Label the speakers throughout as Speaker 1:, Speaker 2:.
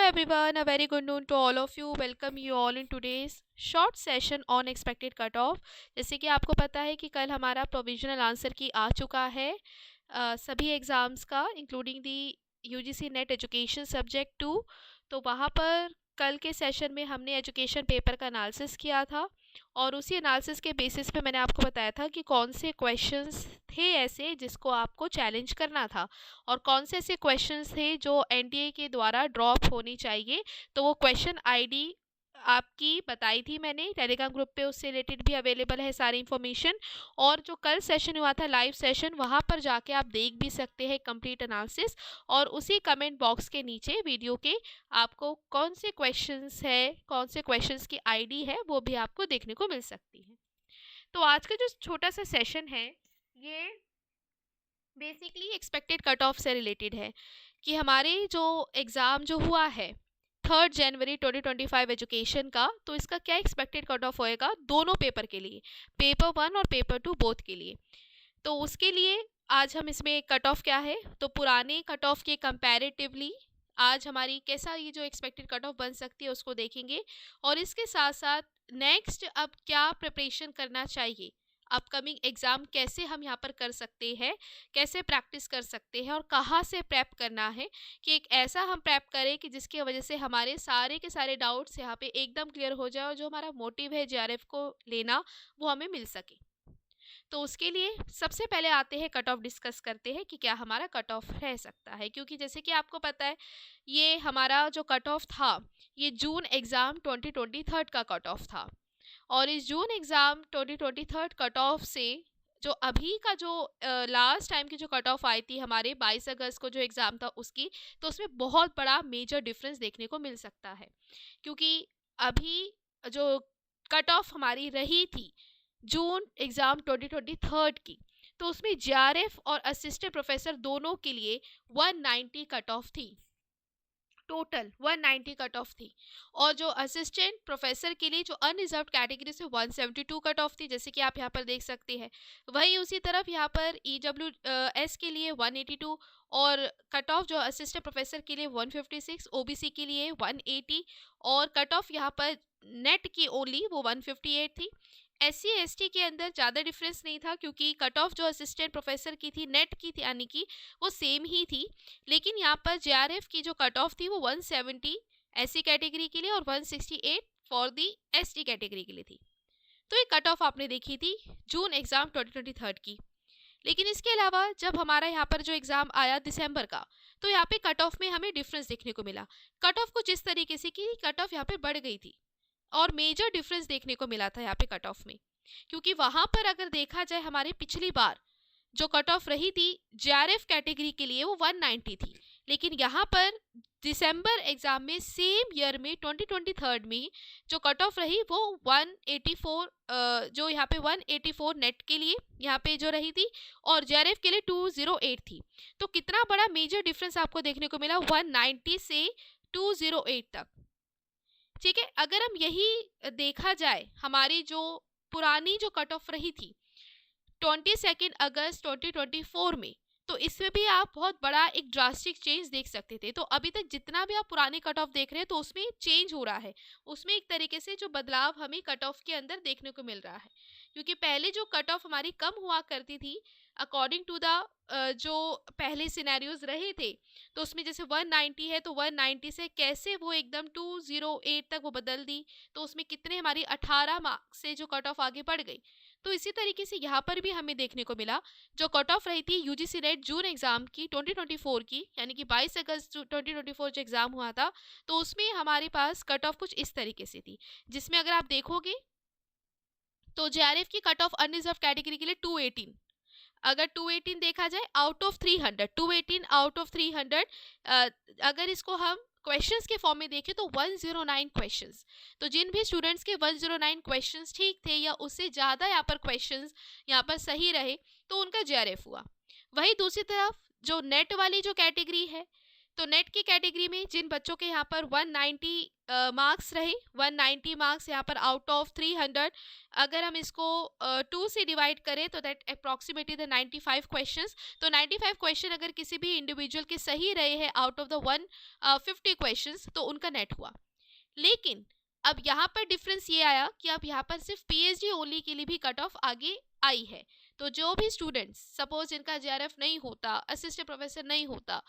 Speaker 1: everyone, a very good noon to all of you. Welcome you all in today's short session on expected cutoff. जैसे कि आपको पता है कि कल हमारा प्रोविजनल आंसर की आ चुका है सभी एग्ज़ाम्स का including the UGC net education subject 2। तो वहाँ पर कल के सेशन में हमने एजुकेशन पेपर का एनालिसिस किया था और उसी एनालिसिस के बेसिस पे मैंने आपको बताया था कि कौन से क्वेश्चंस थे ऐसे जिसको आपको चैलेंज करना था और कौन से ऐसे क्वेश्चंस थे जो एनटीए के द्वारा ड्रॉप होनी चाहिए। तो वो क्वेश्चन आईडी आपकी बताई थी मैंने टेलीग्राम ग्रुप पे, उससे रिलेटेड भी अवेलेबल है सारी इन्फॉर्मेशन। और जो कल सेशन हुआ था लाइव सेशन, वहाँ पर जाके आप देख भी सकते हैं कंप्लीट एनालिसिस। और उसी कमेंट बॉक्स के नीचे वीडियो के आपको कौन से क्वेश्चंस है, कौन से क्वेश्चंस की आईडी है, वो भी आपको देखने को मिल सकती है। तो आज का जो छोटा सा सेशन है ये बेसिकली एक्सपेक्टेड कट ऑफ से रिलेटेड है कि हमारे जो एग्ज़ाम जो हुआ है 3 जनवरी 2025 एजुकेशन का, तो इसका क्या एक्सपेक्टेड कट ऑफ होएगा दोनों पेपर के लिए, पेपर 1 और पेपर 2 बोथ के लिए। तो उसके लिए आज हम इसमें कट ऑफ क्या है, तो पुराने कट ऑफ के कंपैरेटिवली आज हमारी कैसा ये जो एक्सपेक्टेड कट ऑफ बन सकती है उसको देखेंगे। और इसके साथ साथ नेक्स्ट अब क्या प्रिपरेशन करना चाहिए, अपकमिंग एग्ज़ाम कैसे हम यहाँ पर कर सकते हैं, कैसे प्रैक्टिस कर सकते हैं और कहाँ से प्रेप करना है कि एक ऐसा हम प्रेप करें कि जिसकी वजह से हमारे सारे के सारे डाउट्स यहाँ पे एकदम क्लियर हो जाए और जो हमारा मोटिव है जेआरएफ को लेना वो हमें मिल सके। तो उसके लिए सबसे पहले आते हैं कट ऑफ डिस्कस करते हैं कि क्या हमारा कट ऑफ रह सकता है, क्योंकि जैसे कि आपको पता है ये हमारा जो कट ऑफ था ये जून एग्ज़ाम 2023 का कट ऑफ था। और इस जून एग्ज़ाम 2023 कट ऑफ से जो अभी का जो लास्ट टाइम की जो कट ऑफ आई थी हमारे 22 अगस्त को जो एग्ज़ाम था उसकी, तो उसमें बहुत बड़ा मेजर डिफरेंस देखने को मिल सकता है। क्योंकि अभी जो कट ऑफ हमारी रही थी जून एग्ज़ाम 2023 की, तो उसमें जेआरएफ और असिस्टेंट प्रोफेसर दोनों के लिए 190 कट ऑफ थी, टोटल 190 कट ऑफ थी। और जो असिस्टेंट प्रोफेसर के लिए जो अनरिजर्व कैटेगरी से 172 कट ऑफ थी, जैसे कि आप यहाँ पर देख सकते हैं। वही उसी तरफ यहाँ पर ईडब्ल्यू एस के लिए 182 और कट ऑफ जो असिस्टेंट प्रोफेसर के लिए 156, ओबीसी के लिए 180 और कट ऑफ यहाँ पर नेट की ओनली वो 158 थी। एससी एसटी के अंदर ज़्यादा डिफरेंस नहीं था क्योंकि कट ऑफ जो असिस्टेंट प्रोफेसर की थी नेट की थी यानी कि वो सेम ही थी। लेकिन यहाँ पर जेआरएफ की जो कट ऑफ थी वो 170 एससी कैटेगरी के लिए और 168 फॉर दी एसटी कैटेगरी के लिए थी। तो ये कट ऑफ आपने देखी थी जून एग्ज़ाम 2023 की। लेकिन इसके अलावा जब हमारा यहाँ पर जो एग्ज़ाम आया दिसंबर का, तो यहाँ पे कट ऑफ में हमें डिफरेंस देखने को मिला। कट ऑफ कुछ इस तरीके से कि कट ऑफ यहाँ पे बढ़ गई थी और मेजर डिफरेंस देखने को मिला था यहाँ पे कट ऑफ में। क्योंकि वहाँ पर अगर देखा जाए हमारी पिछली बार जो कट ऑफ रही थी जेआरएफ कैटेगरी के लिए वो 190 थी, लेकिन यहाँ पर दिसंबर एग्ज़ाम में सेम ईयर में 2023 में जो कट ऑफ रही वो 184 जो यहाँ पे 184 नेट के लिए यहाँ पे जो रही थी और जेआरएफ के लिए 208 थी। तो कितना बड़ा मेजर डिफरेंस आपको देखने को मिला 190 से 208 तक। ठीक है, अगर हम यही देखा जाए हमारी जो पुरानी जो कट ऑफ रही थी 22 अगस्त 2024 में, तो इसमें भी आप बहुत बड़ा एक ड्रास्टिक चेंज देख सकते थे। तो अभी तक जितना भी आप पुरानी कट ऑफ देख रहे हैं तो उसमें चेंज हो रहा है, उसमें एक तरीके से जो बदलाव हमें कट ऑफ के अंदर देखने को मिल रहा है। क्योंकि पहले जो कट ऑफ हमारी कम हुआ करती थी अकॉर्डिंग टू द जो पहले सिनेरियोज रहे थे, तो उसमें जैसे 190 है तो 190 से कैसे वो एकदम 208 तक वो बदल दी, तो उसमें कितने हमारी 18 मार्क्स से जो कट ऑफ आगे बढ़ गई। तो इसी तरीके से यहाँ पर भी हमें देखने को मिला जो कट ऑफ रही थी यूजीसी नेट जून एग्ज़ाम की 2024 की, यानी कि 22 अगस्त 2024 जो एग्ज़ाम हुआ था, तो उसमें हमारे पास कट ऑफ कुछ इस तरीके से थी, जिसमें अगर आप देखोगे तो जेआरएफ की कट ऑफ अनरिजर्व कैटेगरी के लिए 218, अगर 218 देखा जाए आउट ऑफ 300, 218 आउट ऑफ 300, अगर इसको हम क्वेश्चंस के फॉर्म में देखें तो 109 क्वेश्चंस। तो जिन भी स्टूडेंट्स के 109 क्वेश्चंस ठीक थे या उससे ज़्यादा यहाँ पर क्वेश्चंस यहाँ पर सही रहे तो उनका जेआरएफ हुआ। वही दूसरी तरफ जो नेट वाली जो कैटेगरी है तो नेट की कैटेगरी में जिन बच्चों के यहाँ पर 190 मार्क्स रहे, 190 मार्क्स यहाँ पर आउट ऑफ 300, अगर हम इसको 2 से डिवाइड करें तो दैट अप्रॉक्सीमेटली द 95 क्वेश्चंस। तो 95 क्वेश्चन अगर किसी भी इंडिविजुअल के सही रहे हैं आउट ऑफ द 150 क्वेश्चंस, तो उनका नेट हुआ। लेकिन अब यहाँ पर डिफरेंस ये आया कि अब यहाँ पर सिर्फ पीएचडी ओनली के लिए भी कट ऑफ आगे आई है। तो जो भी स्टूडेंट्स सपोज जिनका जेआरएफ नहीं होता, असिस्टेंट प्रोफेसर नहीं होता,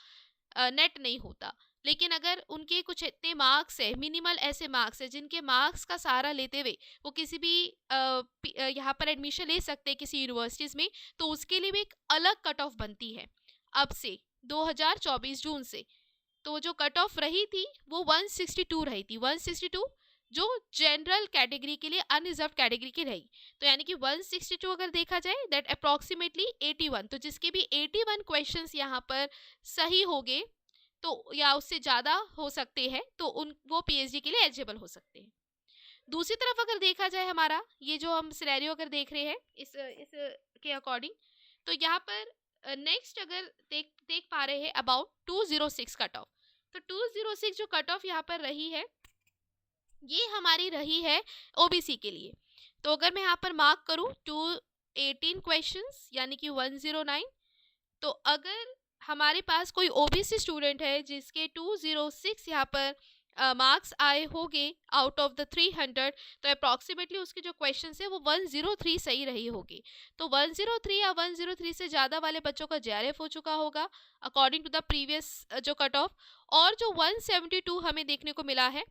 Speaker 1: नेट नहीं होता, लेकिन अगर उनके कुछ इतने मार्क्स है, मिनिमल ऐसे मार्क्स है जिनके मार्क्स का सहारा लेते हुए वो किसी भी यहाँ पर एडमिशन ले सकते हैं किसी यूनिवर्सिटीज़ में, तो उसके लिए भी एक अलग कट ऑफ बनती है अब से 2024 जून से। तो जो कट ऑफ रही थी वो 162 रही थी, 162 जो जनरल कैटेगरी के लिए अनरिजर्व कैटेगरी की रही। तो यानी कि 162 अगर देखा जाए दैट अप्रॉक्सीमेटली 81, तो जिसके भी 81 क्वेश्चंस यहाँ पर सही हो गए तो या उससे ज़्यादा हो सकते हैं, तो वो पीएचडी के लिए एलिजिबल हो सकते हैं। दूसरी तरफ अगर देखा जाए हमारा ये जो हम सिनेरियो अगर देख रहे हैं इस के अकॉर्डिंग, तो यहाँ पर नेक्स्ट अगर देख पा रहे हैं अबाउट 206 कट ऑफ। तो 206 जो कट ऑफ यहाँ पर रही है ये हमारी रही है ओबीसी के लिए। तो अगर मैं यहाँ पर मार्क करूँ 218 क्वेश्चंस यानी कि 109, तो अगर हमारे पास कोई ओबीसी स्टूडेंट है जिसके 206 यहाँ पर मार्क्स आए होंगे आउट ऑफ द 300, तो अप्रॉक्सीमेटली उसके जो क्वेश्चंस है वो 103 सही रही होगी। तो 103 या 103 से ज़्यादा वाले बच्चों का जेआरएफ हो चुका होगा अकॉर्डिंग टू द प्रीवियस जो कट ऑफ। और जो 172 हमें देखने को मिला है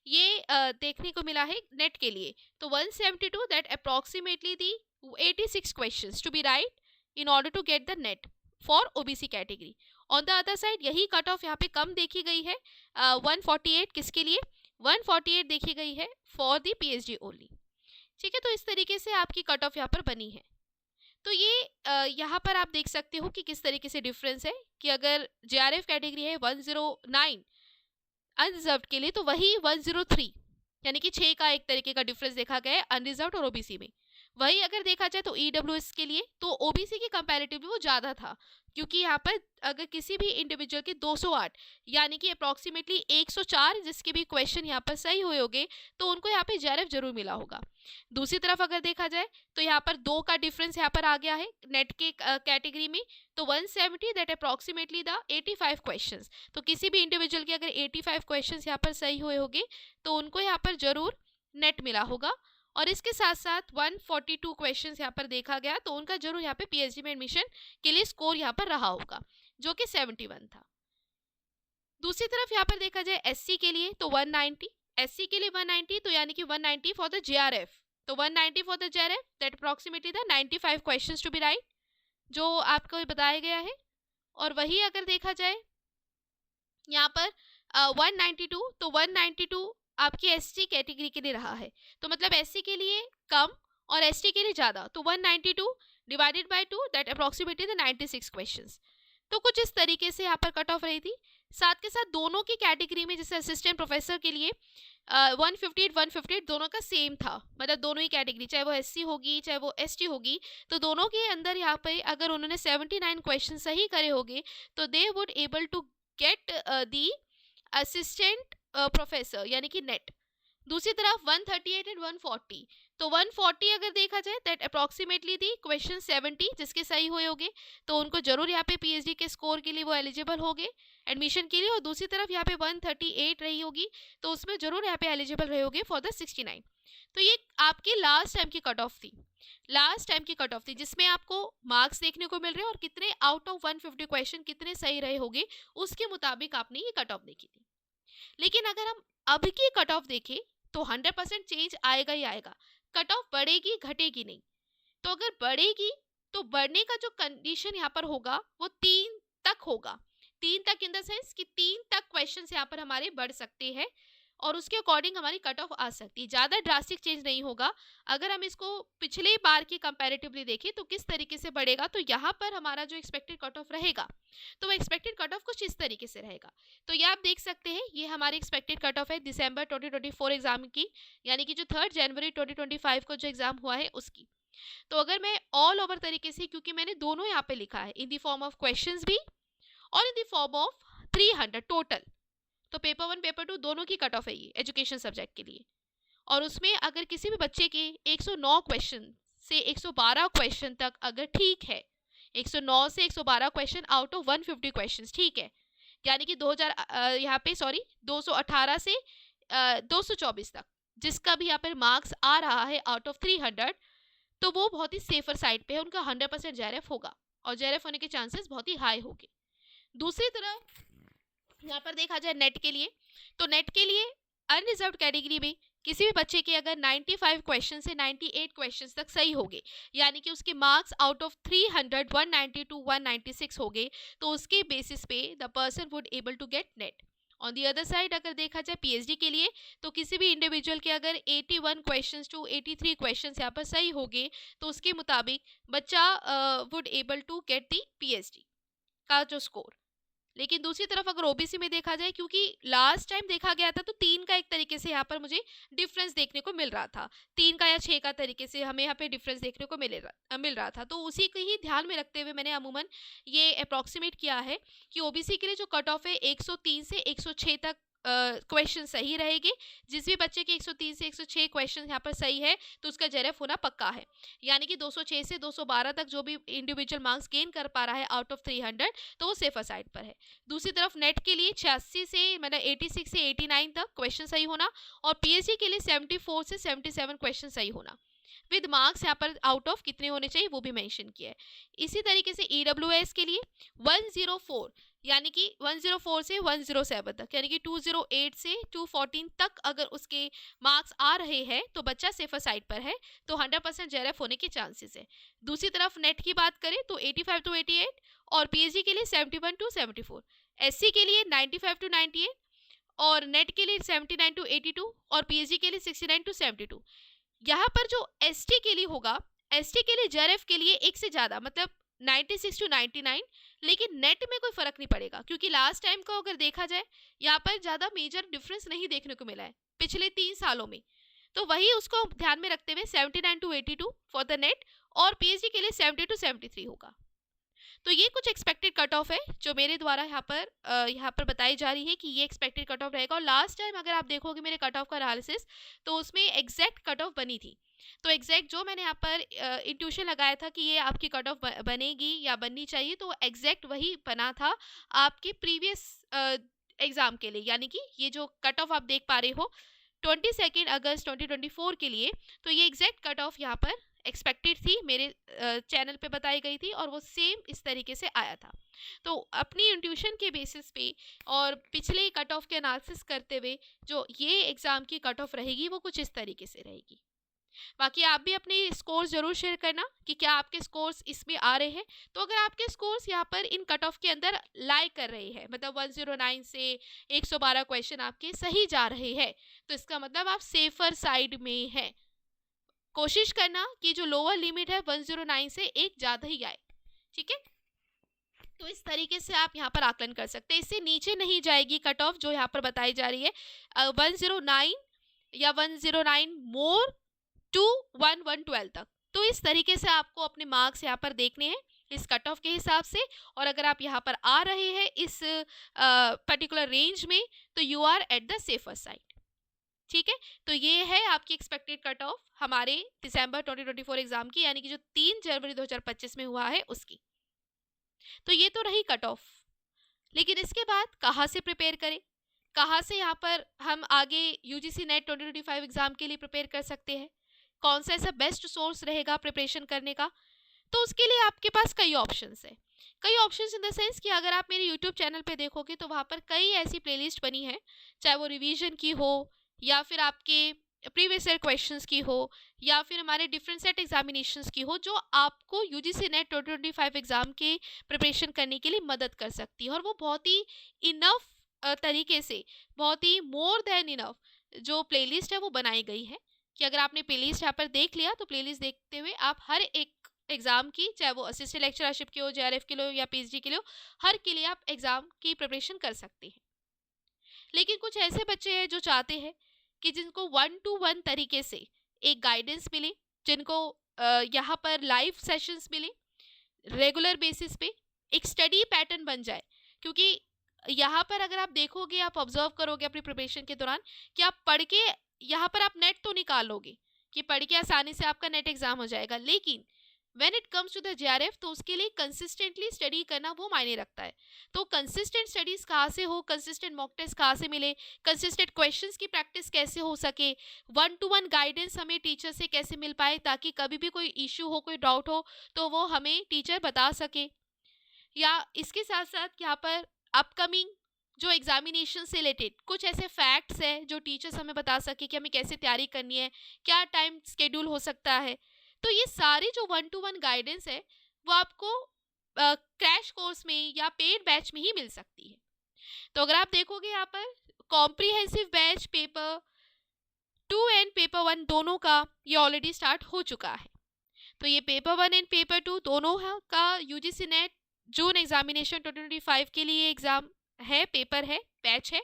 Speaker 1: ये देखने को मिला है नेट के लिए। तो 172 that approximately the 86 questions to be right in order to get the NET for OBC category. On the other side यही कट ऑफ यहाँ पे कम देखी गई है 148 किसके लिए, 148 देखी गई है फॉर द पीएचडी ओनली। ठीक है, तो इस तरीके से आपकी कट ऑफ यहाँ पर बनी है। तो ये यहाँ पर आप देख सकते हो कि किस तरीके से डिफरेंस है कि अगर जेआरएफ कैटेगरी है 109 अनरिजर्व्ड के लिए, तो वही 103 यानी कि 6 का एक तरीके का डिफरेंस देखा गया है अनरिजर्व्ड और ओबीसी में। वही अगर देखा जाए तो ईडब्ल्यूएस के लिए तो ओबीसी के कंपैरेटिवली वो ज़्यादा था, क्योंकि यहाँ पर अगर किसी भी इंडिविजुअल के 208 यानी कि अप्रॉक्सीमेटली 104 जिसके भी क्वेश्चन यहाँ पर सही हुए होंगे तो उनको यहाँ पे जेआरएफ जरूर मिला होगा। दूसरी तरफ अगर देखा जाए तो यहाँ पर 2 का डिफरेंस यहाँ पर आ गया है नेट के कैटेगरी में, तो 170 दैट अप्रॉक्सीमेटली द 85 क्वेश्चंस। तो किसी भी इंडिविजुअल के अगर 85 क्वेश्चंस यहाँ पर सही हुए होंगे तो उनको यहाँ पर जरूर नेट मिला होगा। और इसके साथ साथ 142 क्वेश्चंस यहाँ पर देखा गया तो उनका जरूर यहाँ पे पीएचडी में एडमिशन के लिए स्कोर यहाँ पर रहा होगा जो कि 71 था। दूसरी तरफ यहाँ पर देखा जाए एससी के लिए तो 190, एससी के लिए 190 तो यानी कि 190 फॉर द जेआरएफ। तो 190 for the JRF that approximately the 95 questions to be right जो आपको बताया गया है। और वही अगर देखा जाए यहाँ पर 192 तो 192 आपकी एसटी कैटेगरी के लिए रहा है, तो मतलब एससी के लिए कम और एसटी के लिए ज़्यादा, तो 192 divided by 2 that approximately the 96 questions. तो कुछ इस तरीके से यहाँ पर कट ऑफ रही थी। साथ के साथ दोनों की कैटेगरी में जैसे असिस्टेंट प्रोफेसर के लिए 158 दोनों का सेम था, मतलब दोनों ही कैटेगरी चाहे वो एससी होगी चाहे वो एसटी होगी, तो दोनों के अंदर यहाँ पे अगर उन्होंने 79 क्वेश्चन सही करे होंगे तो they would able to get the assistant professor यानी कि नेट। दूसरी तरफ 138 एंड 140, तो 140 अगर देखा जाए दैट अप्रॉक्सीमेटली दी क्वेश्चन 70 जिसके सही हुए होंगे तो उनको जरूर यहाँ पे पीएचडी के स्कोर के लिए वो एलिजिबल होंगे एडमिशन के लिए। और दूसरी तरफ यहाँ पे 138 रही होगी तो उसमें जरूर यहाँ पे एलिजिबल रहे होगे फॉर द 69। तो ये आपकी लास्ट टाइम की कट ऑफ थी, लास्ट टाइम की कट ऑफ थी जिसमें आपको मार्क्स देखने को मिल रहे हैं और कितने आउट ऑफ 150 क्वेश्चन कितने सही रहे होंगे उसके मुताबिक आपने ये कट ऑफ देखी थी। लेकिन अगर हम अब की कट ऑफ देखें तो 100% चेंज आएगा ही आएगा, कट ऑफ बढ़ेगी घटेगी नहीं। तो अगर बढ़ेगी तो बढ़ने का जो कंडीशन यहाँ पर होगा वो 3 तक होगा, 3 तक इन द सेंस कि 3 तक क्वेश्चंस यहाँ पर हमारे बढ़ सकते हैं और उसके अकॉर्डिंग हमारी कट ऑफ आ सकती है। ज़्यादा ड्रास्टिक चेंज नहीं होगा। अगर हम इसको पिछले बार की कंपैरेटिवली देखें तो किस तरीके से बढ़ेगा, तो यहाँ पर हमारा जो एक्सपेक्टेड कट ऑफ रहेगा तो वो एक्सपेक्टेड कट ऑफ कुछ इस तरीके से रहेगा। तो ये आप देख सकते हैं, ये हमारी एक्सपेक्टेड कट ऑफ है दिसंबर 2024 एग्जाम की, यानी कि जो 3 जनवरी 2025 को जो एग्जाम हुआ है उसकी। तो अगर मैं ऑल ओवर तरीके से, क्योंकि मैंने दोनों यहाँ पे लिखा है in the form of questions भी और in the form of 300 total. तो पेपर 1 पेपर 2 दोनों की कट ऑफ है ये एजुकेशन सब्जेक्ट के लिए। और उसमें अगर किसी भी बच्चे के 109 क्वेश्चन से 112 क्वेश्चन तक अगर ठीक है, 109 से 112 क्वेश्चन आउट ऑफ 150 क्वेश्चंस ठीक है, यानी कि 2000 यहाँ पे 218 से 224 तक जिसका भी यहाँ पर मार्क्स आ रहा है आउट ऑफ 300, तो वो बहुत ही सेफर साइड पे है, उनका 100% जेआरएफ होगा और जेआरएफ होने के चांसेस बहुत ही हाई होंगे। दूसरी तरफ यहाँ पर देखा जाए नेट के लिए, तो नेट के लिए अनरिजर्व्ड कैटेगरी में किसी भी बच्चे के अगर 95 क्वेश्चन से 98 क्वेश्चन तक सही हो गए, यानी कि उसके मार्क्स आउट ऑफ 300 190 टू 196 हो गए, तो उसके बेसिस पे the person would able to get NET. On the other side अगर देखा जाए पीएचडी के लिए, तो किसी भी इंडिविजुअल के अगर 81 क्वेश्चंस टू 83 क्वेश्चंस यहाँ पर सही हो गए, तो उसके मुताबिक बच्चा would able to get the PhD का जो स्कोर। लेकिन दूसरी तरफ अगर ओबीसी में देखा जाए, क्योंकि लास्ट टाइम देखा गया था तो 3 का एक तरीके से यहाँ पर मुझे डिफरेंस देखने को मिल रहा था, 3 का या 6 का तरीके से हमें यहाँ पे डिफरेंस देखने को मिल रहा था, तो उसी को ही ध्यान में रखते हुए मैंने अमूमन ये अप्रॉक्सीमेट किया है कि ओबीसी के लिए जो कट ऑफ है 103 से 106 तक क्वेश्चन सही रहेगी। जिस भी बच्चे के 103 से 106 क्वेश्चन यहाँ पर सही है तो उसका जेआरएफ होना पक्का है, यानी कि 206 से 212 तक जो भी इंडिविजुअल मार्क्स गेन कर पा रहा है आउट ऑफ 300, तो वो सेफर साइड पर है। दूसरी तरफ नेट के लिए 86 से मतलब 86 से 89 तक क्वेश्चन सही होना, और पीएचडी के लिए 74 से 77 क्वेश्चन सही होना, विद मार्क्स यहाँ पर आउट ऑफ कितने होने चाहिए वो भी मेंशन किया है। इसी तरीके से ईडब्ल्यूएस के लिए 104 यानी कि 104 से 107 तक, यानी कि 208 से 214 तक अगर उसके मार्क्स आ रहे हैं तो बच्चा सेफर साइड पर है, तो 100% जेआरएफ होने के चांसेस है। दूसरी तरफ नेट की बात करें तो 85 टू 88 और पीएचडी के लिए 71 टू 74, एससी के लिए 95 टू 98 और नेट के लिए 79 टू 82 और पीएचडी के लिए 69 टू 72। यहाँ पर जो एसटी के लिए होगा, एसटी के लिए जेआरएफ के लिए एक से ज़्यादा मतलब 96 टू 99, लेकिन नेट में कोई फर्क नहीं पड़ेगा, क्योंकि लास्ट टाइम को अगर देखा जाए यहाँ पर ज़्यादा मेजर डिफरेंस नहीं देखने को मिला है पिछले 3 सालों में, तो वही उसको ध्यान में रखते हुए 79 टू 82 फॉर द नेट और पीएचडी के लिए 70 टू 73 होगा। तो ये कुछ एक्सपेक्टेड कट ऑफ है जो मेरे द्वारा यहाँ पर बताई जा रही है कि ये एक्सपेक्टेड कट ऑफ रहेगा। और लास्ट टाइम अगर आप देखोगे मेरे कट ऑफ का एनालिसिस, तो उसमें एग्जैक्ट कट ऑफ बनी थी, तो एग्जैक्ट जो मैंने यहाँ पर इंट्यूशन लगाया था कि ये आपकी कट ऑफ बनेगी या बननी चाहिए, तो एग्जैक्ट वही बना था आपके प्रीवियस एग्जाम के लिए, यानी कि ये जो कट ऑफ आप देख पा रहे हो 22 अगस्त 2024 के लिए, तो ये एग्जैक्ट कट ऑफ यहाँ पर एक्सपेक्टेड थी, मेरे चैनल पे बताई गई थी और वो सेम इस तरीके से आया था। तो अपनी इंट्यूशन के बेसिस पे और पिछले कट ऑफ के एनालिसिस करते हुए जो ये एग्ज़ाम की कट ऑफ रहेगी वो कुछ इस तरीके से रहेगी। बाकी आप भी अपने स्कोर्स ज़रूर शेयर करना कि क्या आपके स्कोर्स इसमें आ रहे हैं। तो अगर आपके स्कोर्स यहाँ पर इन कट ऑफ के अंदर लाई कर रहे हैं, मतलब 109 से 112 क्वेश्चन आपके सही जा रहे हैं, तो इसका मतलब आप सेफर साइड में हैं। कोशिश करना कि जो लोअर लिमिट है 109 से एक ज़्यादा ही आए, ठीक है। तो इस तरीके से आप यहाँ पर आकलन कर सकते हैं, इससे नीचे नहीं जाएगी कट ऑफ जो यहाँ पर बताई जा रही है 109 या 109 मोर टू 112 तक। तो इस तरीके से आपको अपने मार्क्स यहाँ पर देखने हैं इस कट ऑफ के हिसाब से, और अगर आप यहाँ पर आ रहे हैं इस पर्टिकुलर रेंज में तो you are at the safer side, ठीक है। तो ये है आपकी एक्सपेक्टेड कट ऑफ हमारे दिसंबर 2024 एग्जाम की, यानी कि जो 3 जनवरी 2025 में हुआ है उसकी। तो ये तो रही कट ऑफ, लेकिन इसके बाद कहाँ से प्रिपेयर करें, कहाँ से यहाँ पर हम आगे यूजीसी नेट 2025 एग्जाम के लिए प्रिपेयर कर सकते हैं, कौन सा ऐसा बेस्ट सोर्स रहेगा प्रिपरेशन करने का। तो उसके लिए आपके पास कई ऑप्शंस है, कई ऑप्शंस इन द सेंस कि अगर आप मेरे यूट्यूब चैनल पे देखोगे तो वहाँ पर कई ऐसी प्लेलिस्ट बनी है, चाहे वो रिवीजन की हो या फिर आपके प्रीवियस ईयर क्वेश्चंस की हो या फिर हमारे डिफरेंट सेट एग्जामिनेशंस की हो, जो आपको यूजीसी नेट 2025 एग्ज़ाम के प्रिपरेशन करने के लिए मदद कर सकती है। और वो बहुत ही इनफ तरीके से, बहुत ही मोर देन इनफ जो प्लेलिस्ट है वो बनाई गई है कि अगर आपने प्लेलिस्ट यहाँ पर देख लिया तो प्लेलिस्ट देखते हुए आप हर एक एग्ज़ाम की, चाहे वो असिस्टेंट लेक्चरशिप की हो, जेआरएफ के लिए हो या पीएचडी के लिए हो, हर के लिए आप एग्ज़ाम की प्रिपरेशन कर सकते हैं। लेकिन कुछ ऐसे बच्चे हैं जो चाहते हैं कि जिनको 1-to-1 तरीके से एक गाइडेंस मिले, जिनको यहाँ पर लाइव सेशंस मिले, रेगुलर बेसिस पे एक स्टडी पैटर्न बन जाए, क्योंकि यहाँ पर अगर आप देखोगे, आप ऑब्जर्व करोगे अपनी प्रिपरेशन के दौरान कि आप पढ़ के यहाँ पर आप नेट तो निकालोगे कि पढ़ के आसानी से आपका नेट एग्जाम हो जाएगा, लेकिन when it comes to the JRF तो उसके लिए कंसिस्टेंटली स्टडी करना वो मायने रखता है। तो कंसिस्टेंट स्टडीज कहाँ से हो, कंसिस्टेंट मॉक टेस्ट कहाँ से मिले, कंसिस्टेंट क्वेश्चंस की प्रैक्टिस कैसे हो सके, 1-to-1 गाइडेंस हमें टीचर से कैसे मिल पाए ताकि कभी भी कोई इश्यू हो, कोई डाउट हो तो वो हमें टीचर बता सके। या इसके साथ साथ यहाँ पर अपकमिंग जो एग्जामिनेशन से रिलेटेड कुछ ऐसे फैक्ट्स है जो टीचर्स हमें बता सके कि हमें कैसे तैयारी करनी है, क्या टाइम स्केड्यूल हो सकता है। तो ये सारी जो 1-to-1 गाइडेंस है वो आपको क्रैश कोर्स में या पेड बैच में ही मिल सकती है। तो अगर आप देखोगे यहाँ पर comprehensive batch paper 2 and paper 1 दोनों का ये ऑलरेडी स्टार्ट हो चुका है। तो ये पेपर 1 एंड पेपर 2 दोनों का यूजीसी नेट जून एग्जामिनेशन 2025 के लिए एग्जाम है, पेपर है, बैच है।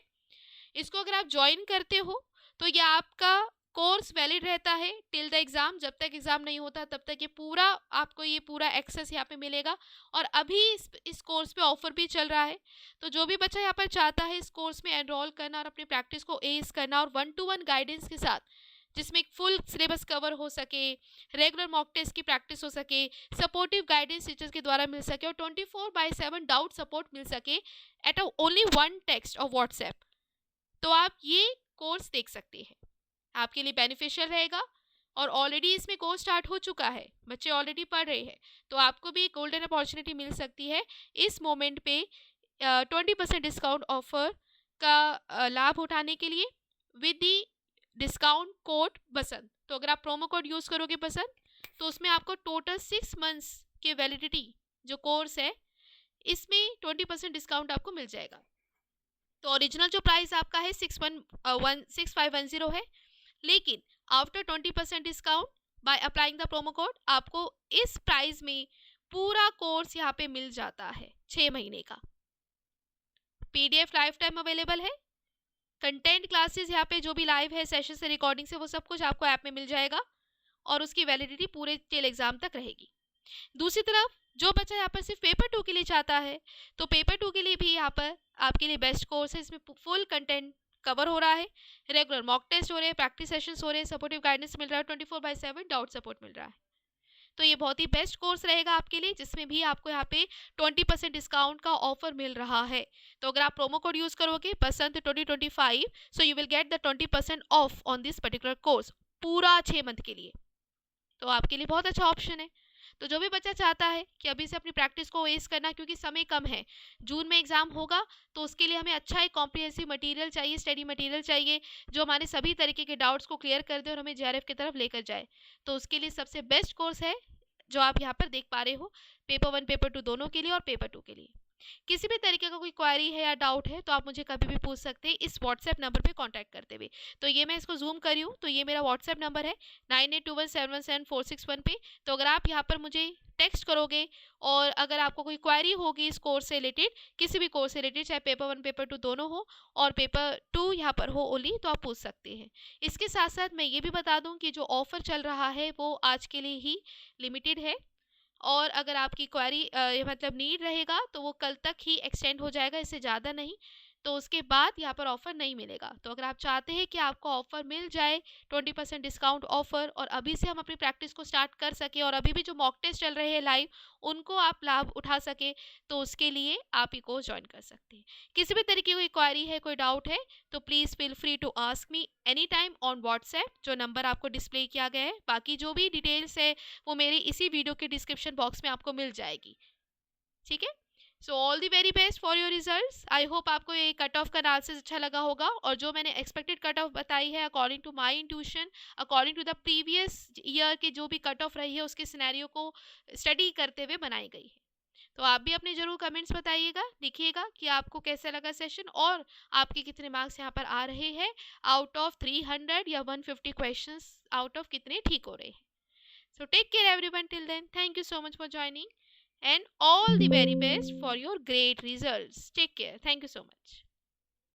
Speaker 1: इसको अगर आप ज्वाइन करते हो तो ये आपका कोर्स वैलिड रहता है टिल द एग्ज़ाम, जब तक एग्ज़ाम नहीं होता तब तक ये पूरा आपको ये पूरा एक्सेस यहाँ पे मिलेगा। और अभी इस कोर्स पे ऑफर भी चल रहा है, तो जो भी बच्चा यहाँ पर चाहता है इस कोर्स में एनरोल करना और अपनी प्रैक्टिस को एस करना और 1-to-1 गाइडेंस के साथ जिसमें फुल सिलेबस कवर हो सके, रेगुलर मॉक टेस्ट की प्रैक्टिस हो सके, सपोर्टिव गाइडेंस टीचर्स के द्वारा मिल सके और 24/7 डाउट सपोर्ट मिल सके at only 1 text of WhatsApp, तो आप ये कोर्स देख सकते हैं। आपके लिए बेनिफिशियल रहेगा और ऑलरेडी इसमें कोर्स स्टार्ट हो चुका है, बच्चे ऑलरेडी पढ़ रहे हैं, तो आपको भी एक गोल्डन अपॉर्चुनिटी मिल सकती है इस मोमेंट पे 20% डिस्काउंट ऑफर का लाभ उठाने के लिए विद दी डिस्काउंट कोड बसंत। तो अगर आप प्रोमो कोड यूज़ करोगे बसंत तो उसमें आपको टोटल 6 मंथ्स के वैलिडिटी जो कोर्स है इसमें 20% डिस्काउंट आपको मिल जाएगा। तो ओरिजिनल जो प्राइस आपका है 6510 है, लेकिन after 20% discount by applying the promo code आपको इस प्राइस में पूरा कोर्स यहाँ पे मिल जाता है 6 महीने का। PDF लाइफ टाइम अवेलेबल है, कंटेंट क्लासेस यहाँ पे जो भी लाइव है सेशन से रिकॉर्डिंग से वो सब कुछ आपको ऐप में मिल जाएगा और उसकी वैलिडिटी पूरे टिल एग्जाम तक रहेगी। दूसरी तरफ जो बच्चा यहाँ पर सिर्फ पेपर 2 के लिए चाहता है तो पेपर 2 के लिए भी यहाँ पर आपके लिए बेस्ट कोर्स है, इसमें फुल कंटेंट कवर हो रहा है, रेगुलर मॉक टेस्ट हो रहे हैं, प्रैक्टिस सेशंस हो रहे हैं, सपोर्टिव गाइडेंस मिल रहा है, 24/7 डाउट सपोर्ट मिल रहा है। तो ये बहुत ही बेस्ट कोर्स रहेगा आपके लिए जिसमें भी आपको यहाँ पे 20% डिस्काउंट का ऑफर मिल रहा है। तो अगर आप प्रोमो कोड यूज़ करोगे बसंत 2025 so you will get the 20% of on this particular course पूरा 6 मंथ के लिए, तो आपके लिए बहुत अच्छा ऑप्शन है। तो जो भी बच्चा चाहता है कि अभी से अपनी प्रैक्टिस को वेस्ट करना क्योंकि समय कम है, जून में एग्जाम होगा तो उसके लिए हमें अच्छा एक कॉम्प्रिहेंसिव मटेरियल चाहिए, स्टडी मटेरियल चाहिए जो हमारे सभी तरीके के डाउट्स को क्लियर कर दे और हमें जेआरएफ की तरफ लेकर जाए। तो उसके लिए सबसे बेस्ट कोर्स है जो आप यहाँ पर देख पा रहे हो, पेपर 1 पेपर 2 दोनों के लिए और पेपर 2 के लिए। किसी भी तरीके का कोई क्वेरी है या डाउट है तो आप मुझे कभी भी पूछ सकते हैं इस व्हाट्सएप नंबर पे कांटेक्ट करते हुए। तो ये मैं इसको जूम करी हूँ, तो ये मेरा व्हाट्सएप नंबर है 9821717461 पे। तो अगर आप यहाँ पर मुझे टेक्स्ट करोगे और अगर आपको कोई क्वेरी होगी इस कोर्स से रिलेटेड, किसी भी कोर्स से रिलेटेड, चाहे पेपर 1 पेपर 2 दोनों हो और पेपर 2 यहाँ पर हो ओनली, तो आप पूछ सकते हैं। इसके साथ साथ मैं ये भी बता दूँ कि जो ऑफ़र चल रहा है वो आज के लिए ही लिमिटेड है और अगर आपकी क्वेरी मतलब नीड रहेगा तो वो कल तक ही एक्सटेंड हो जाएगा, इससे ज़्यादा नहीं, तो उसके बाद यहाँ पर ऑफ़र नहीं मिलेगा। तो अगर आप चाहते हैं कि आपको ऑफ़र मिल जाए 20% डिस्काउंट ऑफ़र और अभी से हम अपनी प्रैक्टिस को स्टार्ट कर सकें और अभी भी जो मॉक टेस्ट चल रहे हैं लाइव उनको आप लाभ उठा सके, तो उसके लिए आप ये कोर्स ज्वाइन कर सकते हैं। किसी भी तरीके की कोई क्वेरी है, कोई डाउट है तो please feel free to ask me any time on WhatsApp, जो नंबर आपको डिस्प्ले किया गया है। बाकी जो भी डिटेल्स है वो मेरी इसी वीडियो के डिस्क्रिप्शन बॉक्स में आपको मिल जाएगी, ठीक है। So all the very best for your results. I hope आपको ये कट ऑफ का एनालिसिस अच्छा लगा होगा और जो मैंने एक्सपेक्टेड कट ऑफ बताई है according to my intuition, according to the previous year की जो भी कट ऑफ रही है उसके सिनेरियो को स्टडी करते हुए बनाई गई है। तो आप भी अपने जरूर कमेंट्स बताइएगा, लिखिएगा कि आपको कैसा लगा सेशन और आपके कितने मार्क्स यहाँ पर आ रहे हैं आउट ऑफ 300 या 150 क्वेश्चंस आउट ऑफ कितने ठीक हो रहे हैं। So take care everyone till then. Thank you so much for joining and all the very best for your great results. Take care. Thank you so much.